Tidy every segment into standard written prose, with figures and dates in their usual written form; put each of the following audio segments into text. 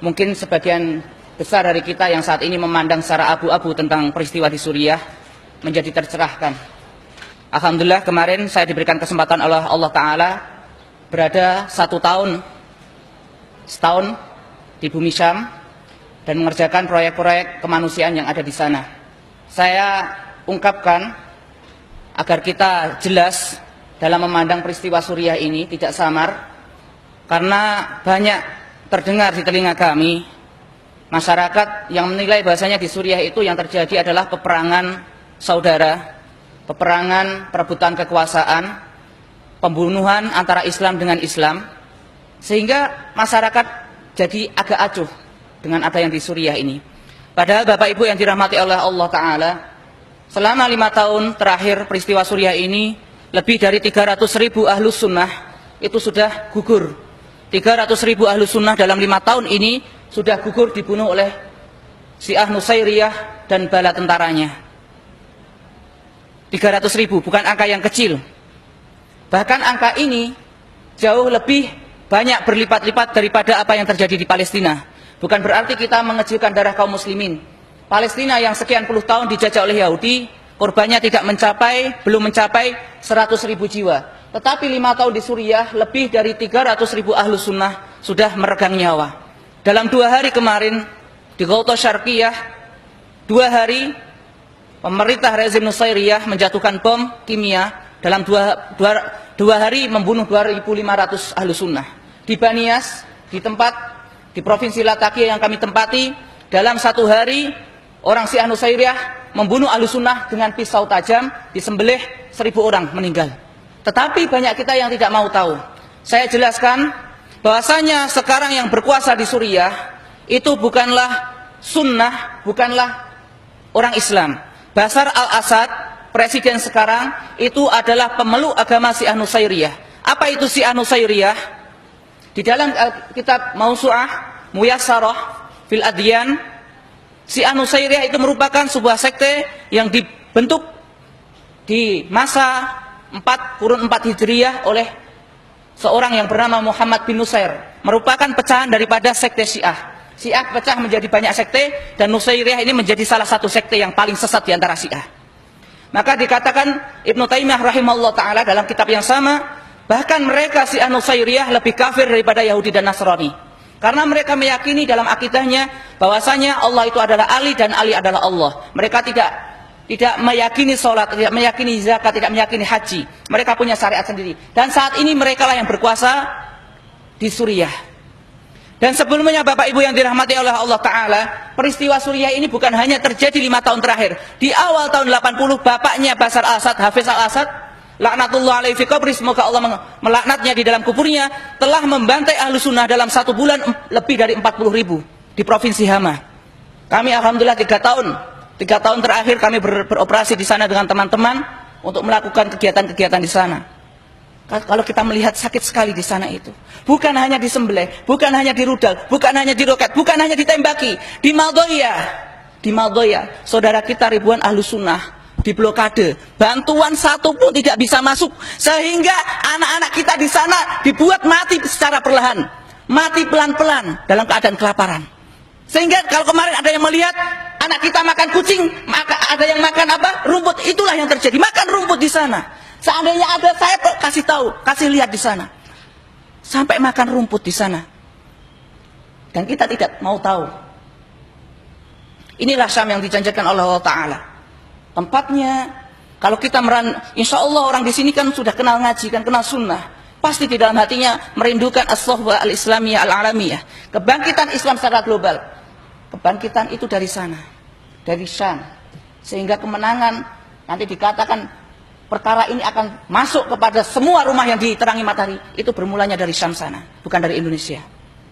Mungkin sebagian besar dari kita yang saat ini memandang secara abu-abu tentang peristiwa di Suriah menjadi tercerahkan. Alhamdulillah kemarin saya diberikan kesempatan oleh Allah Ta'ala berada setahun di bumi Syam dan mengerjakan proyek-proyek kemanusiaan yang ada di sana. Saya ungkapkan agar kita jelas dalam memandang peristiwa Suriah ini tidak samar, karena banyak terdengar di telinga kami masyarakat yang menilai bahasanya di Suriah itu yang terjadi adalah peperangan saudara, peperangan perebutan kekuasaan, pembunuhan antara Islam dengan Islam, sehingga masyarakat jadi agak acuh dengan apa yang di Suriah ini. Padahal Bapak Ibu yang dirahmati oleh Allah Ta'ala, selama 5 tahun terakhir peristiwa Suriah ini, lebih dari 300.000 ahlus sunnah itu sudah gugur. 300.000 ahlus sunnah dalam 5 tahun ini sudah gugur dibunuh oleh Syiah Nusairiyah dan bala tentaranya. 300.000 bukan angka yang kecil. Bahkan angka ini jauh lebih banyak berlipat-lipat daripada apa yang terjadi di Palestina. Bukan berarti kita mengecilkan darah kaum muslimin. Palestina yang sekian puluh tahun dijajah oleh Yahudi, korbannya belum mencapai 100.000 jiwa. Tetapi 5 tahun di Suriah, lebih dari 300.000 ahlus sunnah sudah meregang nyawa. Dalam 2 hari kemarin, di Ghouta Syarqiyah, 2 hari, pemerintah rezim Nusairiyah menjatuhkan bom kimia, dalam 2 hari membunuh 2.500 ahlus sunnah. Di Banias, di Provinsi Latakia yang kami tempati, dalam 1 hari, orang Syiah Nusairiyah membunuh ahlus sunnah dengan pisau tajam, disembelih 1.000 orang meninggal. Tetapi banyak kita yang tidak mau tahu. Saya jelaskan bahwasanya sekarang yang berkuasa di Suriah itu bukanlah sunnah, bukanlah orang Islam. Bashar al-Assad, presiden sekarang, itu adalah pemeluk agama Syiah Nusairiyah. Apa itu Syiah Nusairiyah? Di dalam kitab Mausu'ah Muyassarah fil Adyan, Syiah Nusairiyah itu merupakan sebuah sekte yang dibentuk di masa 4 Hijriyah oleh seorang yang bernama Muhammad bin Nusair. Merupakan pecahan daripada sekte Syiah. Syiah pecah menjadi banyak sekte, dan Nusairiyah ini menjadi salah satu sekte yang paling sesat di antara Syiah. Maka dikatakan Ibnu Taimiyah rahimahullah ta'ala dalam kitab yang sama, bahkan mereka Syiah Nusairiyah lebih kafir daripada Yahudi dan Nasrani. Karena mereka meyakini dalam akidahnya bahwasanya Allah itu adalah Ali dan Ali adalah Allah. Mereka tidak meyakini sholat, tidak meyakini zakat, tidak meyakini haji. Mereka punya syariat sendiri. Dan saat ini mereka lah yang berkuasa di Suriah. Dan sebelumnya Bapak Ibu yang dirahmati oleh Allah Ta'ala, peristiwa Suriah ini bukan hanya terjadi 5 tahun terakhir. Di awal tahun 80, bapaknya Bashar al-Assad, Hafiz al-Assad, laknatullah alaihi fi qabri, semoga Allah melaknatnya di dalam kuburnya, telah membantai ahlu sunnah dalam 1 bulan lebih dari 40.000 di Provinsi Hama. Kami alhamdulillah 3 tahun terakhir kami beroperasi di sana dengan teman-teman untuk melakukan kegiatan-kegiatan di sana. Kalau kita melihat sakit sekali di sana itu, bukan hanya disembelih, bukan hanya dirudal, bukan hanya diroket, bukan hanya ditembaki. Di Maldoya, saudara kita ribuan ahlu sunnah diblokade, bantuan satu pun tidak bisa masuk, sehingga anak-anak kita di sana dibuat mati secara perlahan, mati pelan-pelan dalam keadaan kelaparan. Sehingga kalau kemarin ada yang melihat anak kita makan kucing, maka ada yang makan apa? Rumput. Itulah yang terjadi. Makan rumput di sana. Seandainya ada, saya kasih lihat di sana. Sampai makan rumput di sana. Dan kita tidak mau tahu. Inilah Syam yang dijanjikan oleh Allah Ta'ala. Tempatnya, kalau kita insya Allah orang di sini kan sudah kenal ngaji, kan kenal sunnah. Pasti di dalam hatinya merindukan as-sohbah al-islamiyah al-alamiyah. Kebangkitan Islam secara global. Kebangkitan itu dari sana, dari Syam. Sehingga kemenangan, nanti dikatakan perkara ini akan masuk kepada semua rumah yang diterangi matahari. Itu bermulanya dari Syam sana, bukan dari Indonesia.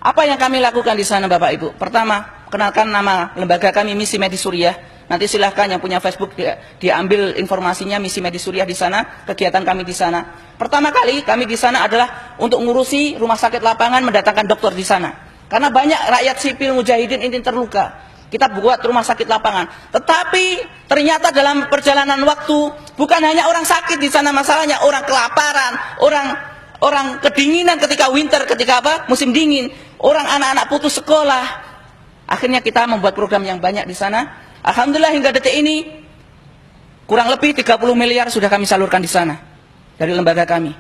Apa yang kami lakukan di sana Bapak Ibu? Pertama, kenalkan nama lembaga kami, Misi Medi Suriah. Nanti silahkan yang punya Facebook diambil informasinya, Misi Medi Suriah di sana, kegiatan kami di sana. Pertama kali kami di sana adalah untuk ngurusi rumah sakit lapangan, mendatangkan dokter di sana. Karena banyak rakyat sipil mujahidin ini terluka. Kita buat rumah sakit lapangan. Tetapi ternyata dalam perjalanan waktu, bukan hanya orang sakit di sana masalahnya, orang kelaparan, orang Orang kedinginan ketika winter, ketika apa? Musim dingin. Orang anak-anak putus sekolah. Akhirnya kita membuat program yang banyak di sana. Alhamdulillah hingga detik ini kurang lebih 30 miliar sudah kami salurkan di sana dari lembaga kami.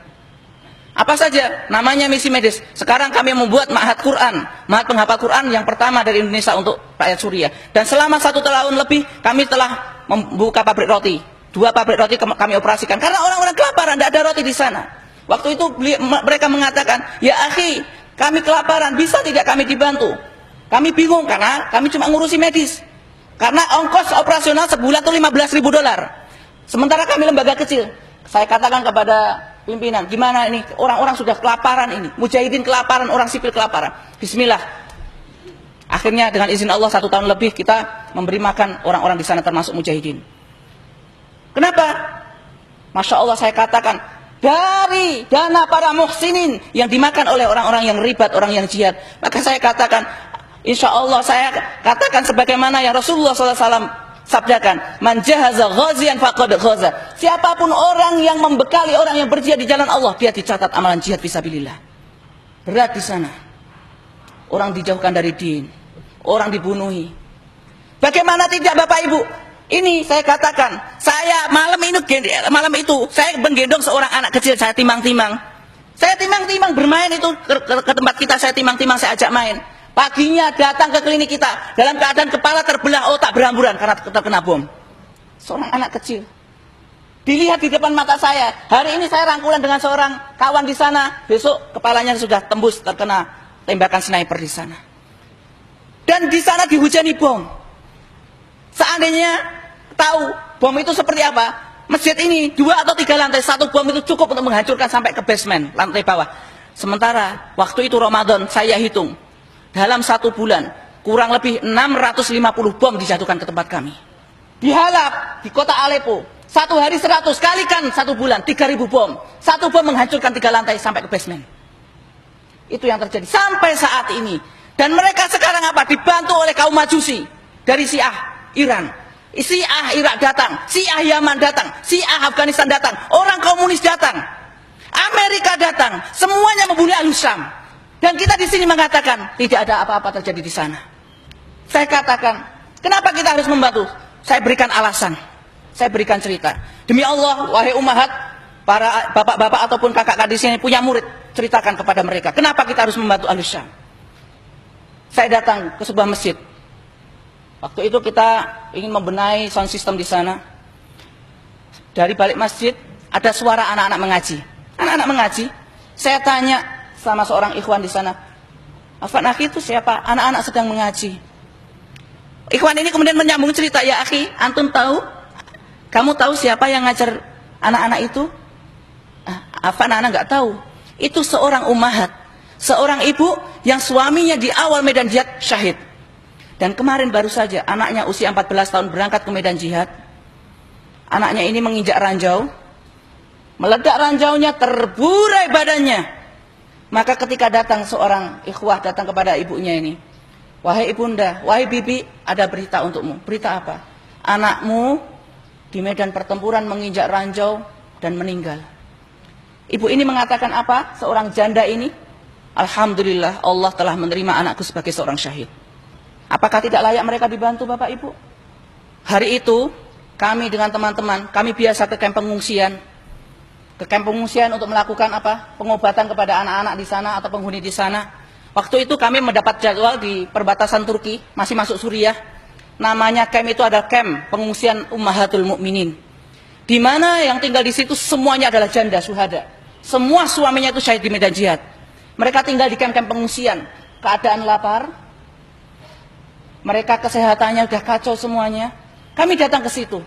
Apa saja? Namanya misi medis. Sekarang kami membuat ma'had Quran, ma'had penghafal Quran yang pertama dari Indonesia untuk rakyat Suriah. Dan selama 1 tahun lebih kami telah membuka pabrik roti. 2 pabrik roti kami operasikan karena orang-orang kelaparan, tidak ada roti di sana. Waktu itu mereka mengatakan, ya akhi, kami kelaparan, bisa tidak kami dibantu? Kami bingung karena kami cuma ngurusi medis. Karena ongkos operasional sebulan itu $15.000. Sementara kami lembaga kecil. Saya katakan kepada pimpinan, gimana ini? Orang-orang sudah kelaparan ini. Mujahidin kelaparan, orang sipil kelaparan. Bismillah. Akhirnya dengan izin Allah 1 tahun lebih kita memberi makan orang-orang di sana termasuk mujahidin. Kenapa? Masya Allah saya katakan, dari dana para muhsinin yang dimakan oleh orang-orang yang ribat, orang yang jihad. Maka saya katakan, insya Allah saya katakan sebagaimana yang Rasulullah SAW sabdakan, man jahaza ghazian faqad ghaza. Siapapun orang yang membekali orang yang berjihad di jalan Allah, dia dicatat amalan jihad fisabilillah. Berat di sana. Orang dijauhkan dari din, orang dibunuhi. Bagaimana tidak Bapak Ibu? Ini saya katakan, saya malam itu saya menggendong seorang anak kecil, saya timang-timang. Saya timang-timang bermain itu ke tempat kita, saya timang-timang, saya ajak main. Paginya datang ke klinik kita dalam keadaan kepala terbelah, otak berhamburan karena terkena bom. Seorang anak kecil. Dilihat di depan mata saya. Hari ini saya rangkulan dengan seorang kawan di sana, besok kepalanya sudah tembus terkena tembakan sniper di sana. Dan di sana dihujani bom. Seandainya tahu bom itu seperti apa, masjid ini 2 atau 3 lantai, 1 bom itu cukup untuk menghancurkan sampai ke basement, lantai bawah. Sementara waktu itu Ramadan, saya hitung dalam 1 bulan kurang lebih 650 bom dijatuhkan ke tempat kami. Di Halab, di kota Aleppo, 1 hari 100, kalikan 1 bulan 3.000 bom. 1 bom menghancurkan 3 lantai sampai ke basement. Itu yang terjadi sampai saat ini. Dan mereka sekarang apa? Dibantu oleh kaum Majusi dari Syiah Iran. Syiah Irak datang, Syiah Yaman datang, Syiah Afghanistan datang, orang komunis datang, Amerika datang, semuanya membunuh Al-Syam. Dan kita di sini mengatakan tidak ada apa-apa terjadi di sana. Saya katakan, kenapa kita harus membantu? Saya berikan alasan, saya berikan cerita. Demi Allah, wahai ummahat, para bapak-bapak ataupun kakak-kakak di sini punya murid, ceritakan kepada mereka, kenapa kita harus membantu Al-Syam? Saya datang ke sebuah masjid. Waktu itu kita ingin membenahi sound system di sana. Dari balik masjid ada suara anak-anak mengaji. Anak-anak mengaji. Saya tanya sama seorang ikhwan di sana, Afan akhi itu siapa? Anak-anak sedang mengaji. Ikhwan ini kemudian menyambung cerita, ya akhi, antum tahu? Kamu tahu siapa yang ngajar anak-anak itu? Afan anak nggak tahu. Itu seorang ummahat, seorang ibu yang suaminya di awal medan jihad syahid. Dan kemarin baru saja anaknya usia 14 tahun berangkat ke medan jihad. Anaknya ini menginjak ranjau. Meledak ranjaunya, terburai badannya. Maka ketika datang seorang ikhwah datang kepada ibunya ini. Wahai ibunda, wahai bibi, ada berita untukmu. Berita apa? Anakmu di medan pertempuran menginjak ranjau dan meninggal. Ibu ini mengatakan apa? Seorang janda ini. Alhamdulillah Allah telah menerima anakku sebagai seorang syahid. Apakah tidak layak mereka dibantu Bapak Ibu? Hari itu kami dengan teman-teman, kami biasa ke kamp pengungsian. Ke kamp pengungsian untuk melakukan apa? Pengobatan kepada anak-anak di sana atau penghuni di sana. Waktu itu kami mendapat jadwal di perbatasan Turki, masih masuk Suriah. Namanya kamp itu adalah kamp pengungsian Ummahatul Mukminin. Di mana yang tinggal di situ semuanya adalah janda syuhada. Semua suaminya itu syahid di medan jihad. Mereka tinggal di kamp-kamp pengungsian. Keadaan lapar. Mereka kesehatannya sudah kacau semuanya. Kami datang ke situ.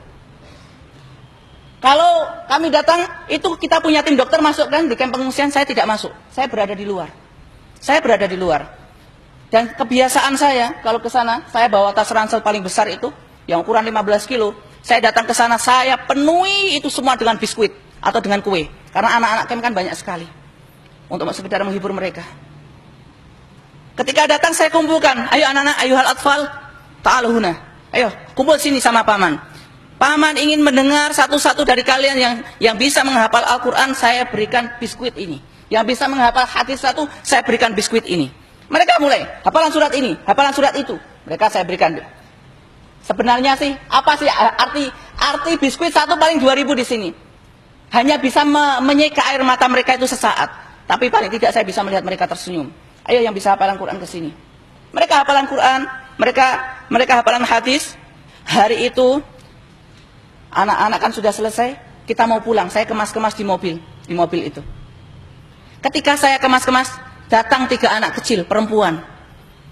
Kalau kami datang, itu kita punya tim dokter masuk kan di kamp pengungsian, saya tidak masuk. Saya berada di luar. Saya berada di luar. Dan kebiasaan saya, kalau ke sana, saya bawa tas ransel paling besar itu, yang ukuran 15 kilo. Saya datang ke sana, saya penuhi itu semua dengan biskuit atau dengan kue. Karena anak-anak camp kan banyak sekali. Untuk sekedar menghibur mereka. Ketika datang saya kumpulkan, ayo anak-anak, ayo hal atfal, ta'alu huna. Ayo, kumpul sini sama paman. Paman ingin mendengar satu-satu dari kalian yang bisa menghafal Al-Quran, saya berikan biskuit ini. Yang bisa menghafal hadis satu, saya berikan biskuit ini. Mereka mulai, hafalan surat ini, hafalan surat itu. Mereka saya berikan. Sebenarnya sih, apa sih arti biskuit satu paling 2.000 di sini. Hanya bisa menyeka air mata mereka itu sesaat. Tapi paling tidak saya bisa melihat mereka tersenyum. Ayo yang bisa hafalan Quran ke sini. Mereka hafalan Quran, mereka hafalan hadis. Hari itu anak-anak kan sudah selesai, kita mau pulang. Saya kemas-kemas di mobil itu. Ketika saya kemas-kemas, datang 3 anak kecil, perempuan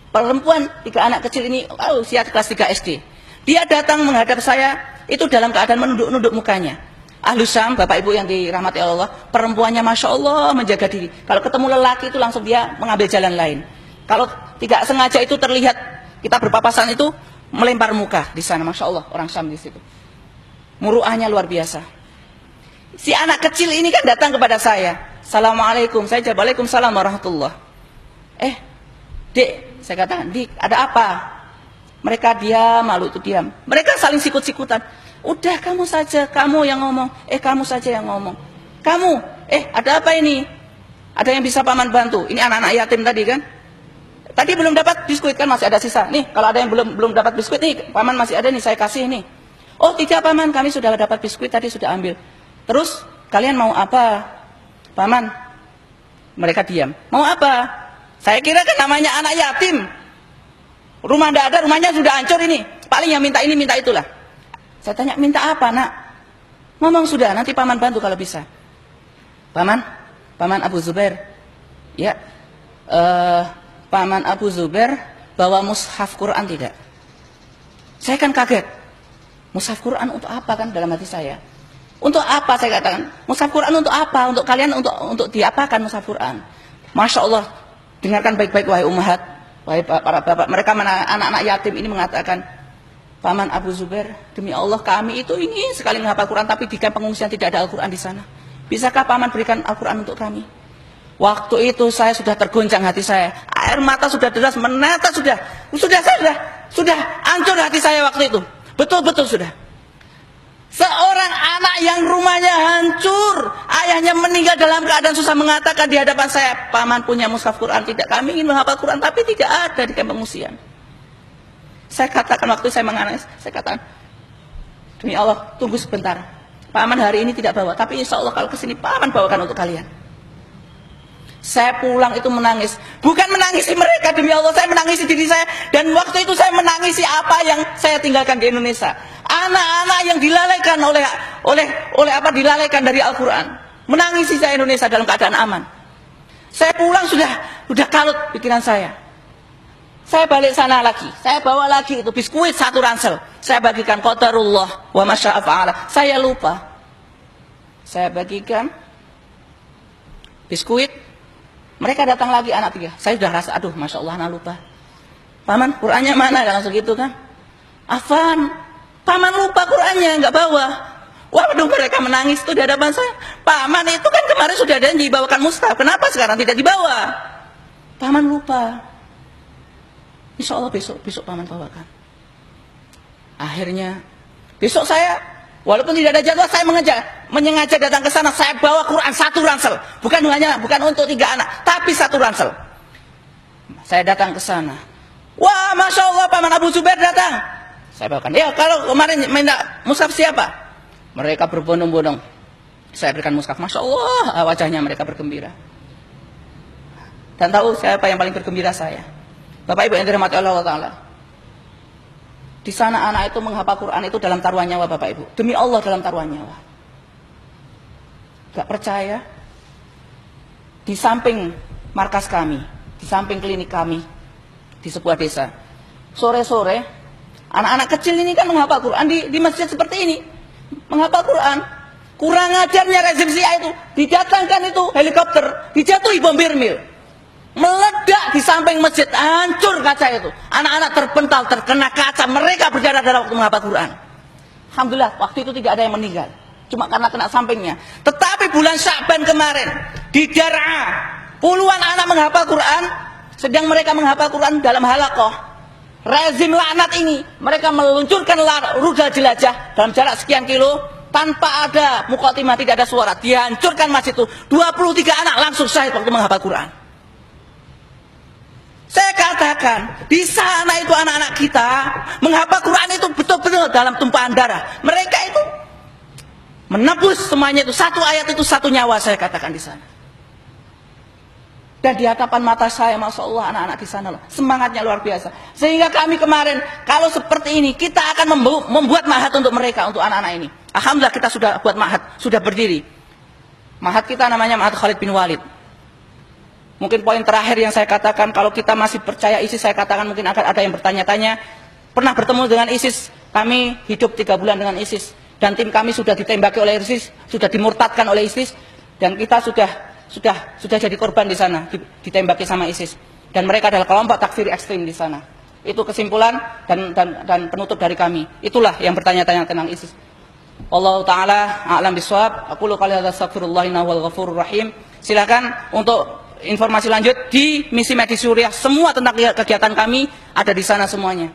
3 anak kecil ini, usia kelas 3 SD. Dia datang menghadap saya, itu dalam keadaan menunduk-nunduk mukanya. Ahlus Syam, Bapak Ibu yang dirahmati Allah, perempuannya Masya Allah menjaga diri. Kalau ketemu lelaki itu langsung dia mengambil jalan lain. Kalau tidak sengaja itu terlihat kita berpapasan itu melempar muka di sana. Masya Allah, orang Syam di situ. Muruahnya luar biasa. Si anak kecil ini kan datang kepada saya. Assalamualaikum. Saya jawab, Waalaikumsalam warahmatullah. Dek, saya katakan, Dik, ada apa? Mereka diam, malu itu diam. Mereka saling sikut-sikutan. Udah kamu saja, kamu yang ngomong. Kamu saja yang ngomong. Kamu, ada apa ini? Ada yang bisa paman bantu? Ini anak-anak yatim tadi kan? Tadi belum dapat biskuit kan, masih ada sisa. Nih, kalau ada yang belum dapat biskuit nih, paman masih ada nih, saya kasih nih. Oh tidak paman, kami sudah dapat biskuit tadi, sudah ambil. Terus kalian mau apa? Paman, mereka diam. Mau apa? Saya kira kan namanya anak yatim. Rumah tidak ada, rumahnya sudah hancur ini. Paling yang minta ini, minta itulah. Saya tanya, minta apa nak? Ngomong sudah, nanti paman bantu kalau bisa. Paman Abu Zubair. Ya, Paman Abu Zubair bawa mushaf Quran tidak? Saya kan kaget. Mushaf Quran untuk apa kan dalam hati saya? Untuk apa saya katakan? Mushaf Quran untuk apa? Untuk kalian untuk diapakan mushaf Quran? Masya Allah, dengarkan baik-baik wahai ummahat, wahai para bapak. Mereka anak-anak yatim ini mengatakan, Paman Abu Zubair, demi Allah kami itu ingin sekali menghafal Quran, tapi di kamp pengungsian tidak ada Al-Quran di sana. Bisakah Paman berikan Al-Quran untuk kami? Waktu itu saya sudah tergoncang hati saya, air mata sudah deras menata, sudah hancur hati saya waktu itu. Betul-betul sudah. Seorang anak yang rumahnya hancur, ayahnya meninggal dalam keadaan susah, mengatakan di hadapan saya, Paman punya mushaf Quran tidak? Kami ingin menghafal Quran tapi tidak ada di kamp pengungsian. Saya katakan waktu saya menangis, saya katakan, demi Allah, tunggu sebentar. Paman hari ini tidak bawa, tapi insya Allah kalau kesini Paman bawakan untuk kalian. Saya pulang itu menangis, bukan menangisi mereka, demi Allah saya menangisi diri saya. Dan waktu itu saya menangisi apa yang saya tinggalkan di Indonesia. Anak-anak yang dilalaikan dilalaikan dari Al-Quran. Menangisi saya Indonesia dalam keadaan aman. Saya pulang sudah kalut pikiran saya. Saya balik sana lagi, saya bawa lagi itu biskuit 1 ransel. Saya bagikan qadarullah wa masya'a fa'ala. Saya lupa. Saya bagikan biskuit. Mereka datang lagi anak 3. Saya sudah rasa, aduh Masya Allah, anak lupa. Paman, Qurannya mana? Langsung gitu kan. Afan, Paman lupa Qurannya, nggak bawa. Waduh, mereka menangis itu di hadapan saya. Paman itu kan kemarin sudah ada yang dibawakan mushaf. Kenapa sekarang tidak dibawa? Paman lupa. Insya Allah besok Paman bawakan. Akhirnya, besok saya, walaupun tidak ada jadwal, saya menyengaja datang ke sana. Saya bawa Quran 1 ransel, bukan untuk 3 anak, tapi 1 ransel. Saya datang ke sana. Wah, Masya Allah, Paman Abu Zubair datang. Saya bawakan. Ya, kalau kemarin minta mushaf siapa? Mereka berbondong-bondong. Saya berikan mushaf. Masya Allah, wajahnya mereka bergembira. Dan tahu siapa yang paling bergembira? Saya. Bapak Ibu yang dirahmati Allah Ta'ala. Di sana anak itu menghafal Quran itu dalam taruhan nyawa, Bapak Ibu. Demi Allah, dalam taruhan nyawa. Gak percaya? Di samping markas kami, di samping klinik kami, di sebuah desa, sore-sore, anak-anak kecil ini kan menghafal Quran di masjid seperti ini. Menghafal Quran. Kurang ajarnya rezim Syiah itu. Didatangkan itu helikopter, dijatuhi bom Birmil. Meledak di samping masjid, hancur kaca itu. Anak-anak terpental, terkena kaca. Mereka berdarah-darah waktu menghafal Quran. Alhamdulillah, waktu itu tidak ada yang meninggal. Cuma karena kena sampingnya. Tetapi bulan Sya'ban kemarin, di Dar'a, puluhan anak menghafal Quran. Sedang mereka menghafal Quran dalam halaqah. rezim laknat ini, mereka meluncurkan rudal jelajah dalam jarak sekian kilo tanpa ada muqaddimah, tidak ada suara, dihancurkan masjid itu. 23 anak langsung syahid waktu menghafal Quran. Saya katakan, di sana itu anak-anak kita menghafal Quran itu betul-betul dalam tumpahan darah. Mereka itu menebus semuanya itu, satu ayat itu satu nyawa, saya katakan di sana. Dan di hadapan mata saya, Masya Allah, anak-anak di sana loh, semangatnya luar biasa. Sehingga kami kemarin, kalau seperti ini, kita akan membuat mahat untuk mereka, untuk anak-anak ini. Alhamdulillah kita sudah buat mahat, sudah berdiri. Mahat kita namanya Mahat Khalid bin Walid. Mungkin poin terakhir yang saya katakan, kalau kita masih percaya ISIS, saya katakan mungkin akan ada yang bertanya-tanya, pernah bertemu dengan ISIS, kami hidup 3 bulan dengan ISIS, dan tim kami sudah ditembaki oleh ISIS, sudah dimurtadkan oleh ISIS, dan kita sudah jadi korban di sana, ditembaki sama ISIS. Dan mereka adalah kelompok takfir ekstrim di sana. Itu kesimpulan dan penutup dari kami. Itulah yang bertanya-tanya tentang ISIS. Wallahu taala a'lam bishawab. Aqulu qouli hadza astaghfirullah innahu wal ghafurur rahim. Silakan untuk informasi lanjut di misi medis Suriah, semua tentang kegiatan kami ada di sana semuanya.